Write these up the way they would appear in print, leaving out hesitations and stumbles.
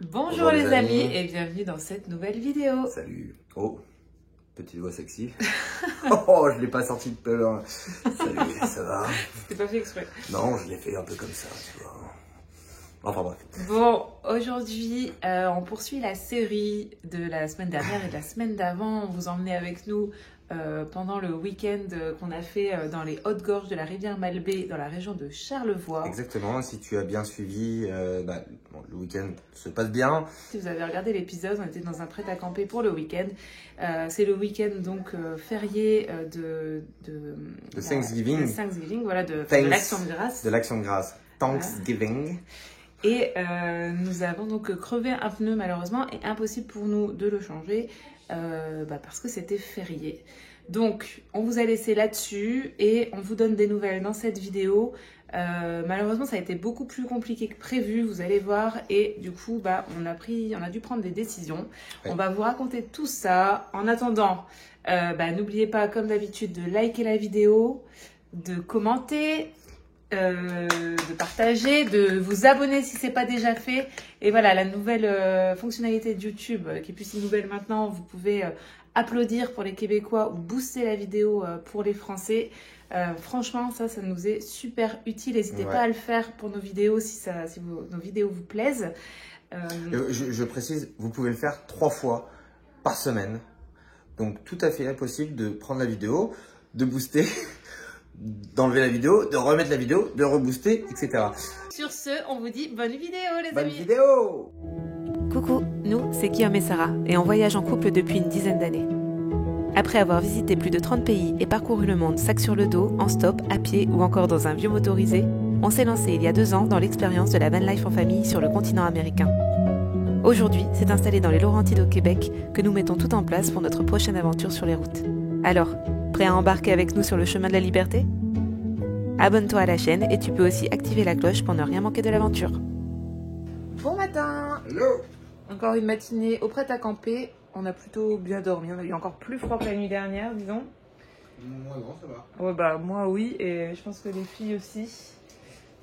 Bonjour les amis et bienvenue dans cette nouvelle vidéo. Salut. Oh, petite voix sexy. Oh, je l'ai pas sorti tout à l'heure. Salut, ça va? C'était pas fait exprès. Non, je l'ai fait un peu comme ça, tu vois. Enfin bref. Bon, aujourd'hui, on poursuit la série de la semaine dernière et de la semaine d'avant. On vous emmenait avec nous pendant le week-end qu'on a fait dans les hautes gorges de la rivière Malbaie, dans la région de Charlevoix. Exactement, si tu as bien suivi, le week-end se passe bien. Si vous avez regardé l'épisode, on était dans un prêt-à-camper pour le week-end. C'est le week-end donc férié de Thanksgiving. De Thanksgiving, voilà, de l'Action de Grâce. De l'Action de Grâce. Thanksgiving. Et nous avons donc crevé un pneu malheureusement et impossible pour nous de le changer parce que c'était férié. Donc on vous a laissé là-dessus et on vous donne des nouvelles dans cette vidéo. Malheureusement ça a été beaucoup plus compliqué que prévu, vous allez voir, et du coup on a dû prendre des décisions. Ouais. On va vous raconter tout ça. En attendant, n'oubliez pas comme d'habitude de liker la vidéo, de commenter, de partager, de vous abonner si c'est pas déjà fait. Et voilà, la nouvelle fonctionnalité de YouTube qui est plus si nouvelle maintenant, vous pouvez applaudir pour les Québécois ou booster la vidéo pour les Français. Franchement, ça nous est super utile. N'hésitez pas à le faire pour nos vidéos si nos vidéos vous plaisent. Je précise, vous pouvez le faire 3 fois par semaine. Donc tout à fait possible de prendre la vidéo, de booster, d'enlever la vidéo, de remettre la vidéo, de rebooster, etc. Sur ce, on vous dit bonne vidéo les amis. Bonne vidéo. Coucou, nous c'est Guillaume et Sarah et on voyage en couple depuis une dizaine d'années. Après avoir visité plus de 30 pays et parcouru le monde sac sur le dos, en stop, à pied ou encore dans un vieux motorisé, on s'est lancé il y a 2 ans dans l'expérience de la van life en famille sur le continent américain. Aujourd'hui, c'est installé dans les Laurentides au Québec que nous mettons tout en place pour notre prochaine aventure sur les routes. Alors, prêt à embarquer avec nous sur le chemin de la liberté? Abonne-toi à la chaîne et tu peux aussi activer la cloche pour ne rien manquer de l'aventure. Bon matin! Hello! Encore une matinée au prêt-à-camper. On a plutôt bien dormi. On a eu encore plus froid que la nuit dernière, disons. Moi non, ça va. Ouais, moi oui, et je pense que les filles aussi.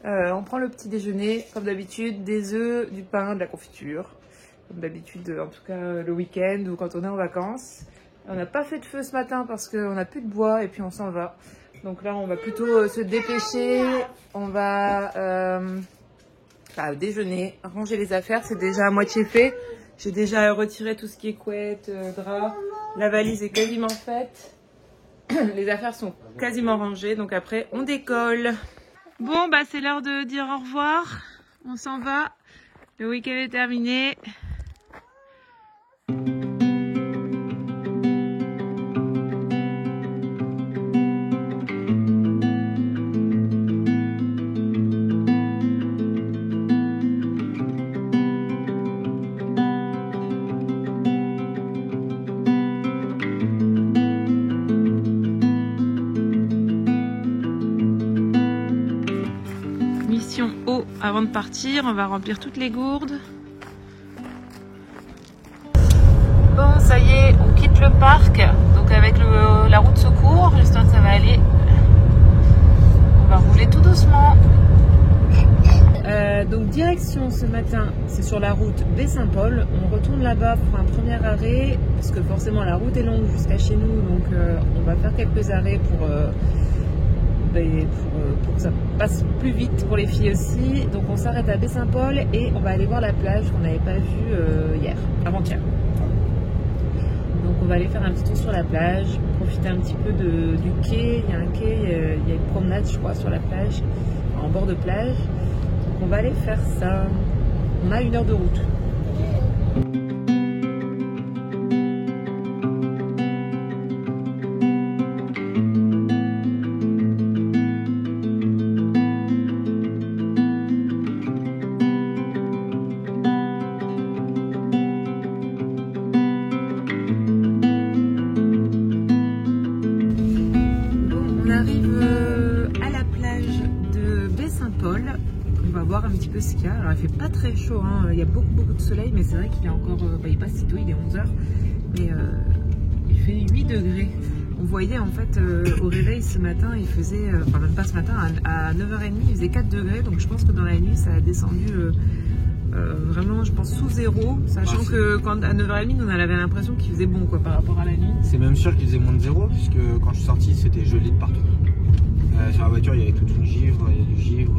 On prend le petit déjeuner, comme d'habitude, des œufs, du pain, de la confiture. Comme d'habitude, en tout cas le week-end ou quand on est en vacances. On n'a pas fait de feu ce matin parce qu'on n'a plus de bois et puis on s'en va. Donc là, on va plutôt se dépêcher. On va déjeuner, ranger les affaires. C'est déjà à moitié fait. J'ai déjà retiré tout ce qui est couette, drap. La valise est quasiment faite. Les affaires sont quasiment rangées. Donc après, on décolle. Bon, c'est l'heure de dire au revoir. On s'en va. Le week-end est terminé. Mission eau avant de partir, on va remplir toutes les gourdes. Bon, ça y est, on quitte le parc, donc avec la route secours, j'espère que ça va aller. On va rouler tout doucement. Donc direction ce matin, c'est sur la route Baie-Saint-Paul. On retourne là-bas pour un premier arrêt, parce que forcément la route est longue jusqu'à chez nous, donc on va faire quelques arrêts pour que ça passe plus vite pour les filles aussi. Donc on s'arrête à Baie-Saint-Paul et on va aller voir la plage qu'on n'avait pas vue avant-hier. Donc on va aller faire un petit tour sur la plage, profiter un petit peu du quai. Il y a un quai, il y a une promenade je crois sur la plage, en bord de plage. Donc on va aller faire ça. On a 1 heure de route. On va voir un petit peu ce qu'il y a. Alors il fait pas très chaud, hein. Il y a beaucoup de soleil, mais c'est vrai qu'il est encore, il passe si tôt, il est 11h, mais il fait 8 degrés. On voyait en fait au réveil ce matin, il faisait, enfin même pas ce matin, à 9h30, il faisait 4 degrés, donc je pense que dans la nuit ça a descendu vraiment je pense sous zéro, sachant que quand, à 9h30 on avait l'impression qu'il faisait bon quoi, par rapport à la nuit. C'est même sûr qu'il faisait moins de zéro, puisque quand je suis sorti c'était gelé de partout. Sur la voiture il y avait toute une givre, il y a du givre.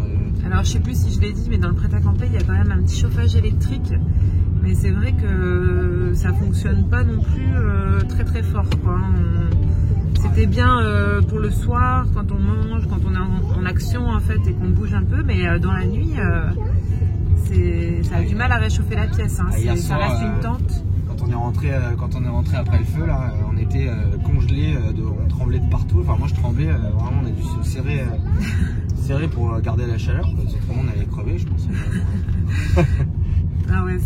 Alors je sais plus si je l'ai dit, mais dans le prêt-à-camper il y a quand même un petit chauffage électrique, mais c'est vrai que ça fonctionne pas non plus très très fort quoi. C'était bien pour le soir, quand on mange, quand on est en action en fait et qu'on bouge un peu, mais dans la nuit ça a du mal à réchauffer la pièce, hein. Ça reste une tente. Quand on est rentré après le feu là, on était congelés, on tremblait de partout. Enfin moi je tremblais, vraiment on a dû se serrer pour garder la chaleur, parce que autrement on allait crever je pense. Ah ouais,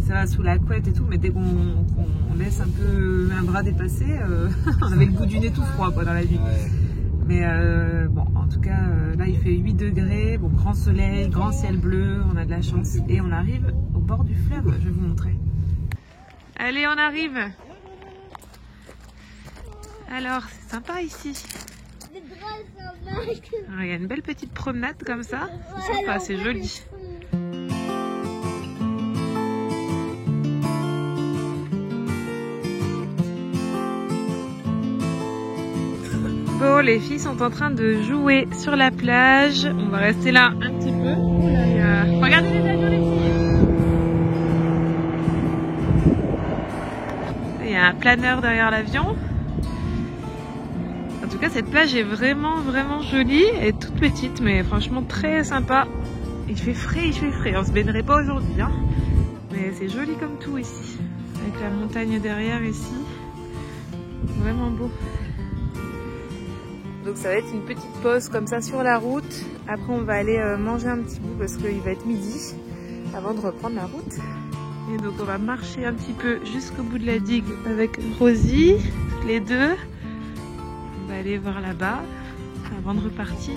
ça va sous la couette et tout, mais dès qu'on laisse un peu un bras dépassé, on avait le bout du nez tout froid quoi, dans la vie. Ouais. Mais bon, en tout cas, là il fait 8 degrés, bon, grand soleil, grand ciel bleu, on a de la chance. Et on arrive au bord du fleuve, je vais vous montrer. Allez, on arrive. Alors, c'est sympa ici. Alors, il y a une belle petite promenade comme ça, c'est sympa, c'est joli. Bon, les filles sont en train de jouer sur la plage. On va rester là un petit peu. Regardez les avions, les filles. Il y a un planeur derrière l'avion. En tout cas, cette plage est vraiment jolie. Elle est toute petite, mais franchement très sympa. Il fait frais, il fait frais. On se baignerait pas aujourd'hui, hein. Mais c'est joli comme tout ici. Avec la montagne derrière ici. Vraiment beau. Donc ça va être une petite pause comme ça sur la route. Après on va aller manger un petit bout parce qu'il va être midi avant de reprendre la route. Et donc on va marcher un petit peu jusqu'au bout de la digue avec Rosie, les deux. On va aller voir là-bas avant de repartir.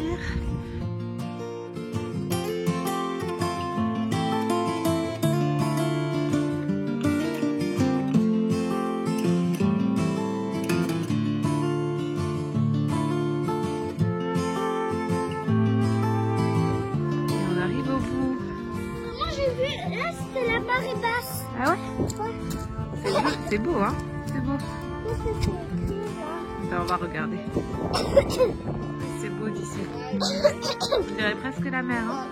Ah ouais? C'est beau, hein? C'est beau. Ben, on va regarder. C'est beau d'ici. Je dirais presque la mer, hein?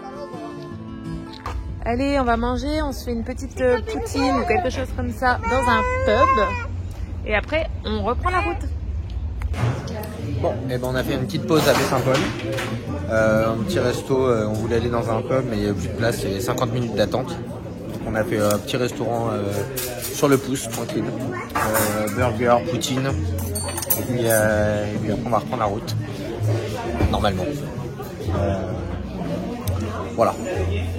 Allez, on va manger. On se fait une petite poutine ou quelque chose comme ça dans un pub. Et après, on reprend la route. Bon, et ben on a fait une petite pause à Baie-Saint-Paul. Un petit resto, on voulait aller dans un pub, mais il n'y a plus de place, il y a 50 minutes d'attente. On a fait un petit restaurant sur le pouce, tranquille. Burger, poutine. Et puis après on va reprendre la route. Normalement. Voilà.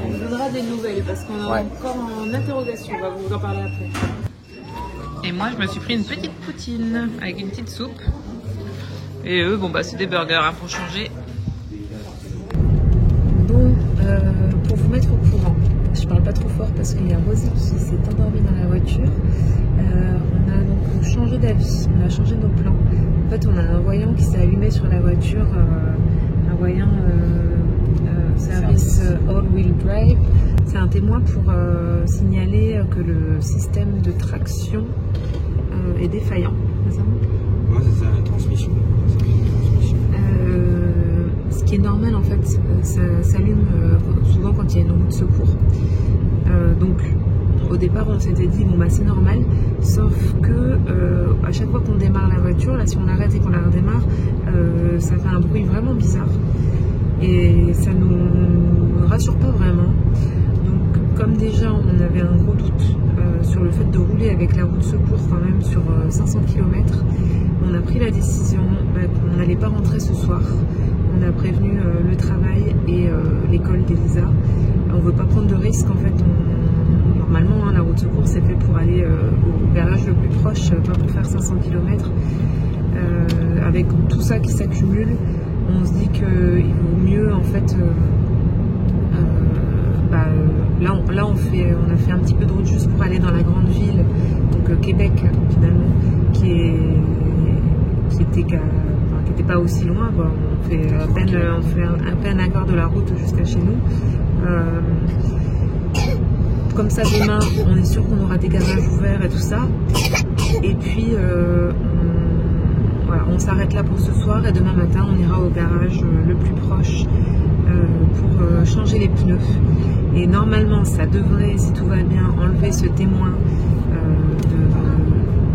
On vous donnera des nouvelles parce qu'on est encore en interrogation. On va vous en parler après. Et moi je me suis pris une petite poutine avec une petite soupe. Et eux, bon bah c'est des burgers hein, pour changer. Bon, pour vous mettre au courant. Je parle pas trop fort parce qu'il y a Rosie qui s'est endormie dans la voiture. On a donc changé d'avis, on a changé nos plans. En fait, on a un voyant qui s'est allumé sur la voiture, un voyant service all-wheel drive. C'est un témoin pour signaler que le système de traction est défaillant. C'est ça ? Ouais, c'est ça, la transmission. Ce qui est normal en fait, ça s'allume souvent quand il y a une roue de secours. Donc au départ on s'était dit bon bah c'est normal, sauf que à chaque fois qu'on démarre la voiture, là si on arrête et qu'on la redémarre, ça fait un bruit vraiment bizarre et ça nous rassure pas vraiment. Donc comme déjà on avait un gros doute sur le fait de rouler avec la roue de secours quand même sur 500 km, on a pris la décision qu'on n'allait pas rentrer ce soir. On a prévenu le travail et l'école d'Elisa. On ne veut pas prendre de risques en fait. Normalement, hein, la route de secours c'est fait pour aller au garage le plus proche, pas pour faire 500 km. Avec tout ça qui s'accumule, on se dit qu'il vaut mieux en fait. Là, on a fait un petit peu de route juste pour aller dans la grande ville, donc Québec finalement, qui était pas aussi loin, quoi. On fait à peine 1 quart de la route jusqu'à chez nous. Donc on s'est dit bon bah c'est normal, on va rentrer ce soir. On a pris la décision qu'on allait rentrer ce soir. On a prévenu le travail et l'école d'Elisa. On veut pas prendre de risques en fait. Là on fait un petit peu de route juste pour aller dans la grande ville, donc Québec finalement, qui était pas aussi loin, quoi. On fait à peine 1 quart de la route jusqu'à chez nous. comme ça demain, on est sûr qu'on aura des garages ouverts et tout ça. Et puis voilà, on s'arrête là pour ce soir et demain matin on ira au garage le plus proche pour changer les pneus. Et normalement ça devrait, si tout va bien, enlever ce témoin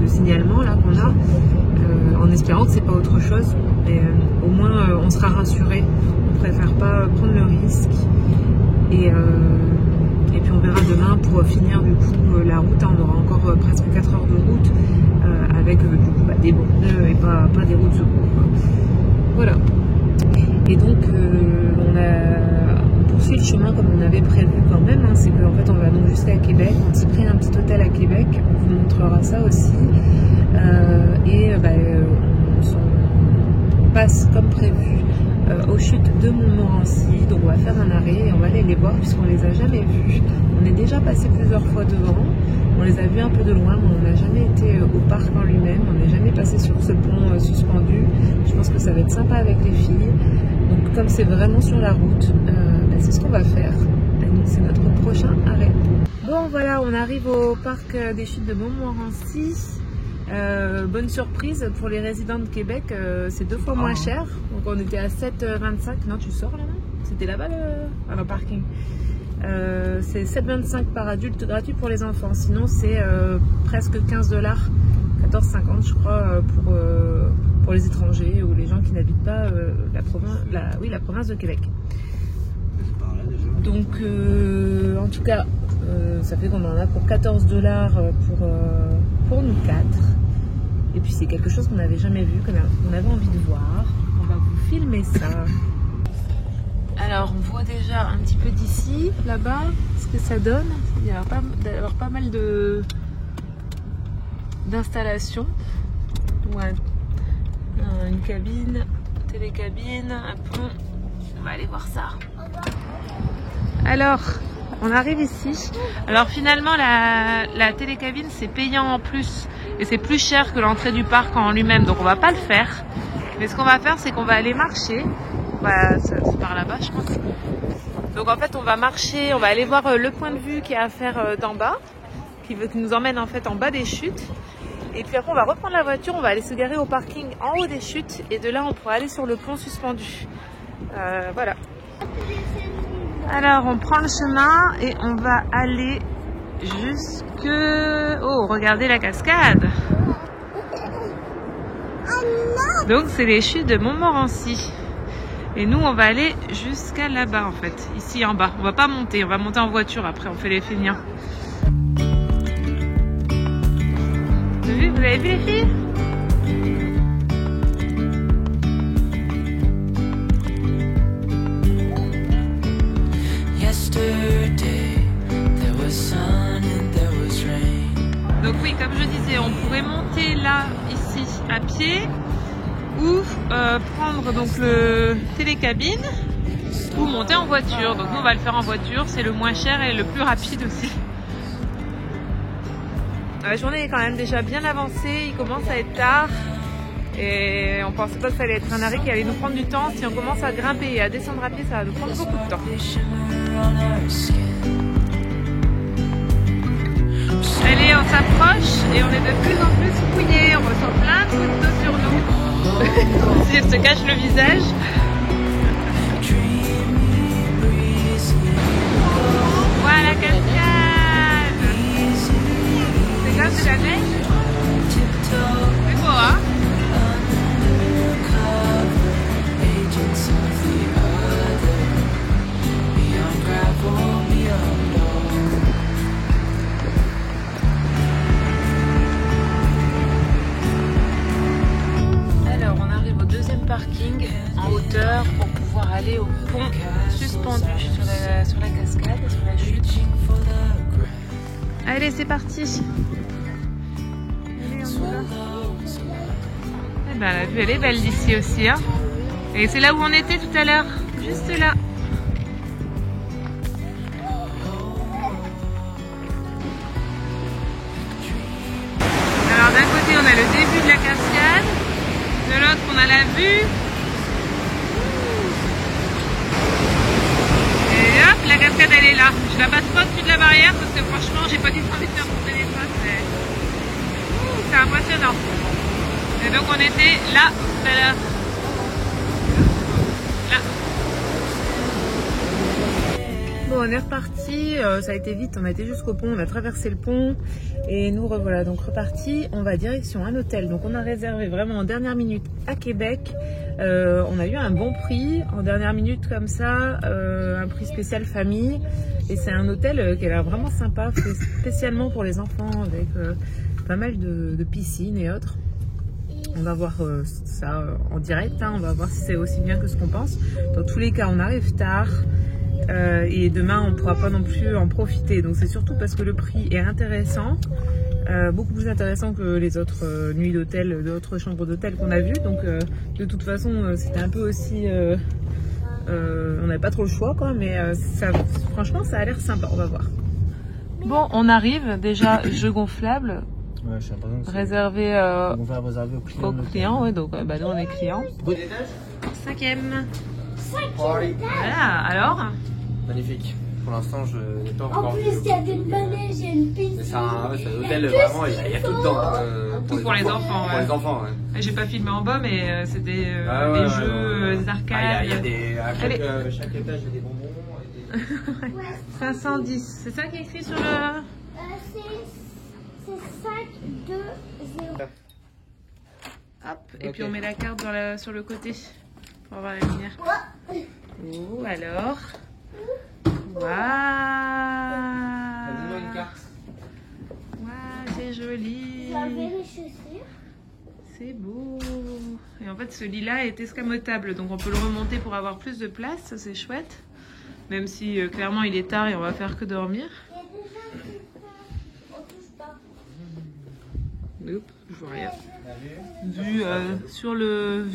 de signalement là qu'on a, en espérant que c'est pas autre chose. Mais au moins on sera rassuré. On préfère pas prendre le risque. Et puis on verra demain pour finir du coup la route. On aura encore presque 4 heures de route avec du coup des bons pneus et pas des routes secours. Voilà. Et donc on poursuit le chemin comme on avait prévu quand même. Hein. C'est qu'en fait on va donc jusqu'à Québec. On s'est pris un petit hôtel à Québec. On vous montrera ça aussi. On passe comme prévu aux chutes de Montmorency. Donc on va faire un arrêt et on va aller les voir puisqu'on les a jamais vus. On est déjà passé plusieurs fois devant. On les a vus un peu de loin, mais on n'a jamais été au parc en lui-même. On n'est jamais passé sur ce pont suspendu. Je pense que ça va être sympa avec les filles. Donc comme c'est vraiment sur la route, c'est ce qu'on va faire. C'est notre prochain arrêt. Bon voilà, on arrive au parc des chutes de Montmorency. Bonne surprise pour les résidents de Québec, c'est 2 fois moins cher. Donc on était à 7,25. Non, tu sors là-bas? C'était là-bas le parking. C'est 7,25 par adulte, gratuit pour les enfants. Sinon c'est presque 15 $, 14,50 je crois pour les étrangers ou les gens qui n'habitent pas la province de Québec. Donc en tout cas ça fait qu'on en a pour 14 $ pour nous 4. Et puis c'est quelque chose qu'on n'avait jamais vu, qu'on avait envie de voir. On va vous filmer ça. Alors on voit déjà un petit peu d'ici, là-bas, ce que ça donne. Il y a d'avoir pas mal d'installations. Une cabine, télécabine, un pont. On va aller voir ça. Alors, on arrive ici. Alors finalement la télécabine c'est payant en plus et c'est plus cher que l'entrée du parc en lui-même, donc on va pas le faire. Mais ce qu'on va faire c'est qu'on va aller marcher. C'est par là-bas je pense. Donc en fait on va marcher, on va aller voir le point de vue qu'il y a à faire d'en bas, qui nous emmène en fait en bas des chutes. Et puis après on va reprendre la voiture, on va aller se garer au parking en haut des chutes et de là on pourra aller sur le pont suspendu. Voilà. Alors on prend le chemin et on va aller jusque... Oh, regardez la cascade. Donc c'est les chutes de Montmorency. Et nous on va aller jusqu'à là-bas en fait, ici en bas. On va pas monter, on va monter en voiture après, on fait les feignants. Vous avez vu les filles? Donc oui, comme je disais, on pourrait monter là, ici, à pied, ou prendre donc le télécabine, ou monter en voiture. Donc nous on va le faire en voiture, c'est le moins cher et le plus rapide aussi. La journée est quand même déjà bien avancée, il commence à être tard. Et on pensait pas que ça allait être un arrêt qui allait nous prendre du temps. Si on commence à grimper et à descendre à pied, ça va nous prendre beaucoup de temps. Allez, on s'approche et on est de plus en plus fouillés. On ressent plein de gouttes d'eau sur nous. Si elle se cache le visage. Voilà, cascade. C'est comme de la neige. C'est beau, hein? Alors on arrive au deuxième parking en hauteur pour pouvoir aller au pont suspendu sur la cascade, sur la chute. Allez, c'est parti. Allez, on y va. Eh ben, la vue elle est belle d'ici aussi, hein. Et c'est là où on était tout à l'heure, juste là. Alors d'un côté on a le début de la cascade, de l'autre on a la vue. Et hop, la cascade elle est là. Je la passe pas au-dessus de la barrière parce que franchement, j'ai pas du tout envie de faire mon téléphone. C'est impressionnant. Et donc on était là tout à l'heure. Là. Bon, on est reparti, ça a été vite, on a été jusqu'au pont, on a traversé le pont et nous revoilà donc repartis. On va direction un hôtel, donc on a réservé vraiment en dernière minute à Québec. On a eu un bon prix en dernière minute comme ça, un prix spécial famille, et c'est un hôtel qui a l'air vraiment sympa, fait spécialement pour les enfants avec pas mal de piscines et autres. On va voir ça en direct, hein. On va voir si c'est aussi bien que ce qu'on pense. Dans tous les cas, on arrive tard. Et demain on ne pourra pas non plus en profiter, donc c'est surtout parce que le prix est intéressant, beaucoup plus intéressant que les autres nuits d'hôtel, d'autres chambres d'hôtel qu'on a vues, donc de toute façon c'était un peu aussi, on n'avait pas trop le choix quoi, mais ça, franchement ça a l'air sympa, on va voir. Bon, on arrive, déjà jeu gonflable, Ouais, j'ai l'impression que réservé aux clients, ouais, donc bah, nous on est clients. 5e. Voilà, alors magnifique. Pour l'instant, je n'ai pas En encore vu. plus, il y a des manèges, il y a une piscine. C'est un hôtel, vraiment, il y a tout dedans. Tout pour les enfants, Pour ouais. les enfants, ouais. J'ai pas filmé en bas, mais c'est des jeux, des arcades. Il y a des. À Allez. chaque étage, il y a des bonbons. Et des... 510, c'est ça qui est écrit sur le... C'est 5, 2, 0. Hop, et Ok. puis on met la carte sur le côté pour avoir la lumière. Oh, alors. Waouh. Donne-moi une carte. Waouh, c'est joli. J'avais les chaussures. C'est beau. Et en fait, ce lit-là est escamotable, donc on peut le remonter pour avoir plus de place, ça c'est chouette. Même si clairement il est tard et on va faire que dormir. Il y a des gens qui font. On touche pas. Oups, je vois rien. Vue sur le...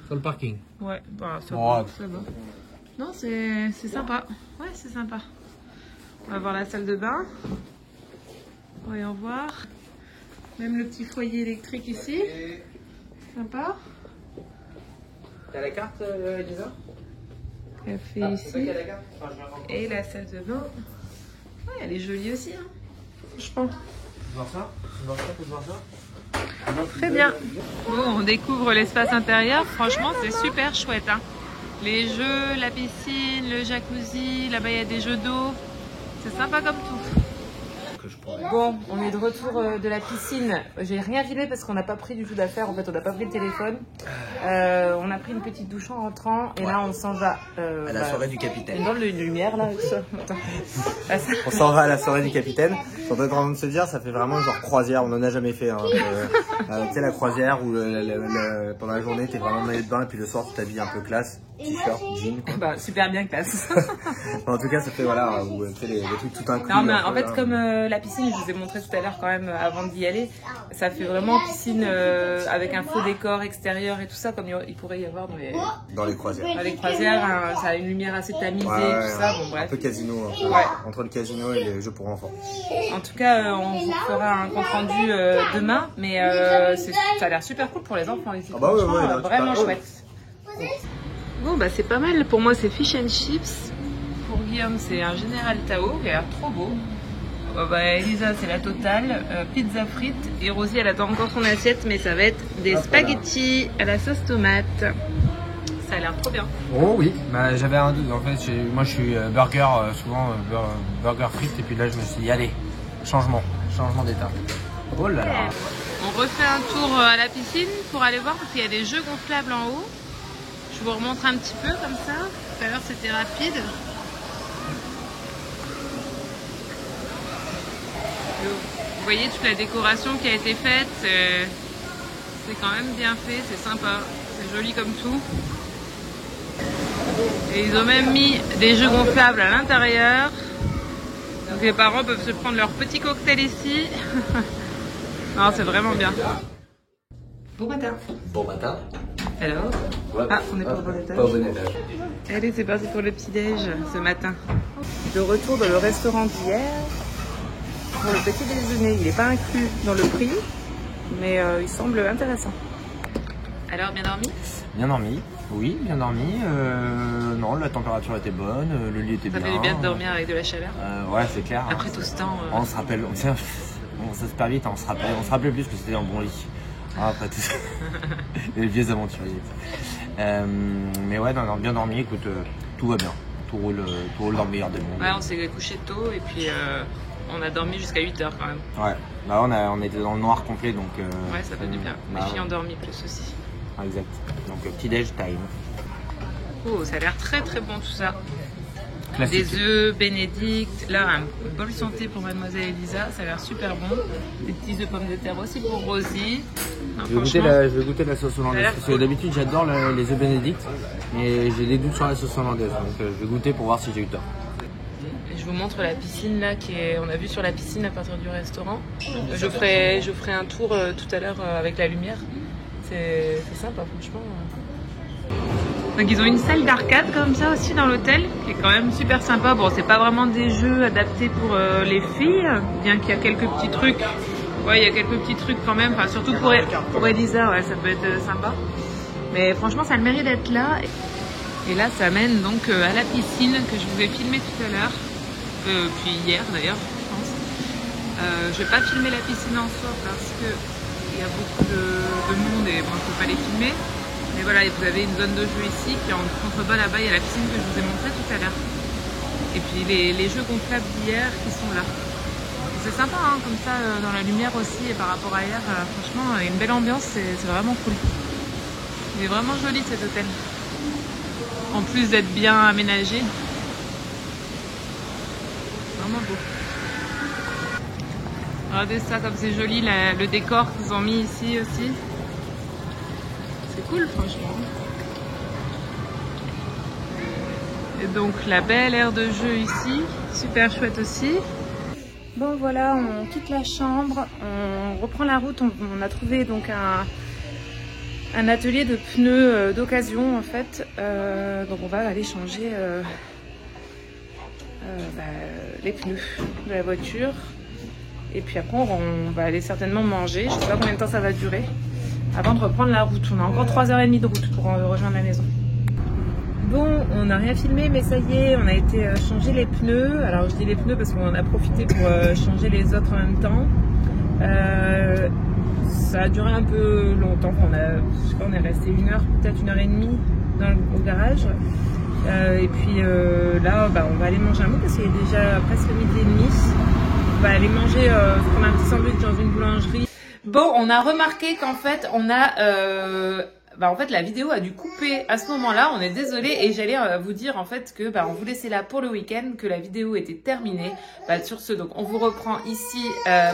Sur le parking. Ouais, bah, ça, Oh. va, ça va. Non, c'est sympa. Ouais, c'est sympa. On va voir la salle de bain. Voyons voir. Même le petit foyer électrique ici. Sympa. T'as la carte, Elisa? Café ici. Et la salle de bain. Ouais, elle est jolie aussi, hein. Franchement. Tu veux voir ça? Tu veux voir ça? Tu veux voir ça? Très bien. Bon, on découvre l'espace intérieur. Franchement, c'est super chouette, hein. Les jeux, la piscine, le jacuzzi, là-bas il y a des jeux d'eau. C'est sympa comme tout. Bon, on est de retour de la piscine. J'ai rien filé parce qu'on n'a pas pris du tout d'affaires. En fait, on n'a pas pris le téléphone. On a pris une petite douche en rentrant. Et là, on s'en va. À la soirée du capitaine. Dans les lumières, là. Avec ça. Attends. On s'en va à la soirée du capitaine. Je suis en train de se dire, ça fait vraiment genre croisière. On en a jamais fait. Hein. Tu sais, la croisière où pendant la journée, t'es vraiment maillot de bain et puis le soir, tu t'habilles un peu classe. T-shirt, jean. Quoi. Bah, super bien classe. En tout cas, ça fait voilà, où tu sais, les trucs tout inclus. Non, mais en fait, comme la piscine, je vous ai montré tout à l'heure quand même avant d'y aller, ça fait vraiment piscine avec un faux décor extérieur et tout ça, comme il pourrait y avoir dans les croisières. dans les croisières. Hein, ça a une lumière assez tamisée, tout ça. Bon, Un bref. peu casino, Ouais. entre le casino et les jeux pour enfants. En tout cas, on vous fera un compte rendu demain, mais ça a l'air super cool pour les enfants ici. Ah bah ouais, Franchement, ouais, là, vraiment tu chouette. Bon, bah c'est pas mal. Pour moi, c'est fish and chips. Pour Guillaume, c'est un Général Tao qui a l'air trop beau. Bah, Elisa, c'est la totale. Pizza frites. Et Rosie, elle attend encore son assiette, mais ça va être des spaghettis à la sauce tomate. Ça a l'air trop bien. Oh oui, bah, j'avais un doute. En fait, moi je suis burger, souvent burger frites. Et puis là, je me suis dit, allez, changement d'état. Oh là là. On refait un tour à la piscine pour aller voir parce qu'il y a des jeux gonflables en haut. Je vous remontre un petit peu comme ça. Tout à l'heure c'était rapide. Vous voyez toute la décoration qui a été faite. C'est quand même bien fait, c'est sympa. C'est joli comme tout. Et ils ont même mis des jeux gonflables à l'intérieur. Donc les parents peuvent se prendre leur petit cocktail ici. Non, c'est vraiment bien. Bon matin. Bon matin. Alors. Ah, on n'est pas au bon étage. Pas au bon étage. Allez, c'est parti pour le petit-déj ce matin. De retour dans le restaurant d'hier pour le petit déjeuner. Il n'est pas inclus dans le prix, mais il semble intéressant. Alors, bien dormi? Bien dormi. Oui, bien dormi. Non, la température était bonne, le lit était bien. Ça fait du bien de dormir avec de la chaleur. Ouais, c'est clair. Après tout ce temps. On se rappelle, bon, ça se perd vite, on se rappelait plus que c'était un bon lit. Après tout ça. Les vieux aventuriers. Mais ouais, non, bien dormi, écoute, tout va bien. Tout roule dans le meilleur des mondes. Ouais, on s'est couché tôt et puis on a dormi jusqu'à 8h quand même. Ouais, bah on était dans le noir complet donc. Ouais, ça fait du bien. Les filles ont dormi plus aussi. Exact. Donc petit déj time. Oh, ça a l'air très très bon tout ça. Classique. Des œufs bénédicts. Là, un bol santé pour mademoiselle Elisa, ça a l'air super bon. Des petits œufs pommes de terre aussi pour Rosie. Non, Je vais goûter la sauce hollandaise. Parce que d'habitude j'adore les œufs bénédicts, mais j'ai des doutes sur la sauce hollandaise. Donc je vais goûter pour voir si j'ai eu tort. Je vous montre la piscine là on a vu sur la piscine à partir du restaurant. Je ferai un tour tout à l'heure avec la lumière. C'est sympa franchement. Donc ils ont une salle d'arcade comme ça aussi dans l'hôtel qui est quand même super sympa. Bon, c'est pas vraiment des jeux adaptés pour les filles, bien qu'il y a quelques petits trucs. Ouais, il y a quelques petits trucs quand même, enfin, surtout pour Elisa, ouais, ça peut être sympa. Mais franchement, ça a le mérite d'être là. Et là, ça mène donc à la piscine que je vous ai filmé tout à l'heure. Puis hier d'ailleurs, je pense. Je vais pas filmer la piscine en soi parce que il y a beaucoup de monde et bon, il faut pas les filmer. Mais voilà, vous avez une zone de jeu ici, puis en contrebas là-bas, il y a la piscine que je vous ai montrée tout à l'heure. Et puis les jeux gonflables d'hier qui sont là. C'est sympa, hein, comme ça, dans la lumière aussi, et par rapport à hier, franchement, il y a une belle ambiance, c'est vraiment cool. Il est vraiment joli cet hôtel. En plus d'être bien aménagé. Vraiment beau. Regardez ça, comme c'est joli, le décor qu'ils ont mis ici aussi. C'est cool, franchement. Et donc, la belle aire de jeu ici, super chouette aussi. Bon voilà, on quitte la chambre, on reprend la route, on a trouvé donc un atelier de pneus d'occasion en fait, donc on va aller changer les pneus de la voiture et puis après on va aller certainement manger, je sais pas combien de temps ça va durer avant de reprendre la route, on a encore 3h30 de route pour rejoindre la maison. Bon, on n'a rien filmé, mais ça y est, on a été changer les pneus. Alors je dis les pneus parce qu'on en a profité pour changer les autres en même temps. Ça a duré un peu longtemps. Je sais pas, on est resté 1 heure, peut-être 1h30 au garage. Et puis là, on va aller manger un bout parce qu'il est déjà presque 12h30. On va aller manger, prendre un petit sandwich dans une boulangerie. Bon, on a remarqué qu'en fait, on a... en fait, la vidéo a dû couper à ce moment-là, on est désolé, et j'allais vous dire en fait que on vous laissait là pour le week-end, que la vidéo était terminée. Sur ce, donc on vous reprend ici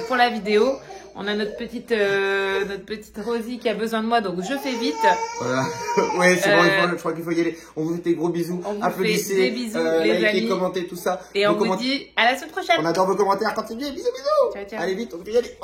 pour la vidéo. On a notre petite Rosie qui a besoin de moi, donc je fais vite. Voilà, ouais, c'est bon, je crois qu'il faut y aller. On vous fait des gros bisous, applaudissez, des bisous, les likez, amis. commentez tout ça. Et on vous dit à la semaine prochaine. On adore vos commentaires, continuez, bisous, bisous. Ciao, ciao. Allez vite, on peut y aller.